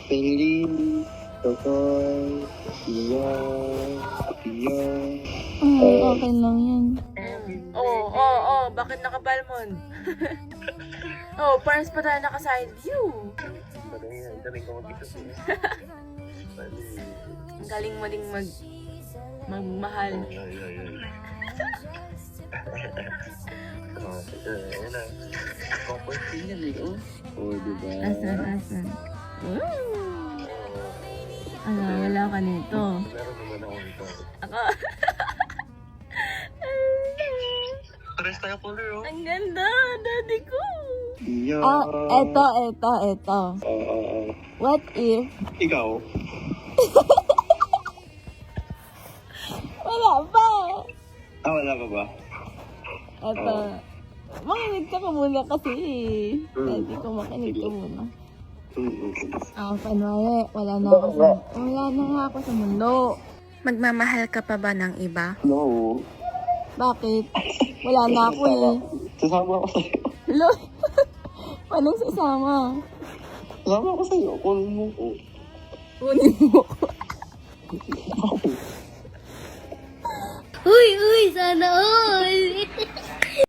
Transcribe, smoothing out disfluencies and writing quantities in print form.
Feeling, Tokoy, Pia. Okay lang yan. Bakit naka-Balmond? Parang pa tayo naka-side view. Galing ko mag-isa siya. Ang galing mo ding magmahal. Ayan na. Comfort scene yan eh, oh. Oh, diba? Asan? Wala ka nito. Meron naman ako nito. Ako. Pares tayo color, oh. Ang ganda, daddy ko. Eto. Oo. What if? Ikaw? Wala pa. Wala ka ba? Eto. Makinig ka muna kasi. Daddy ko, makinig ka muna. Panwari, wala na nga ako sa mundo. Magmamahal ka pa ba ng iba? No. Bakit? Wala na ako eh. Sasama ako sa'yo. Hello? Anong sasama? Sasama ako sa'yo. Kunin mo ko. Kunin mo ko. Uy, sana all!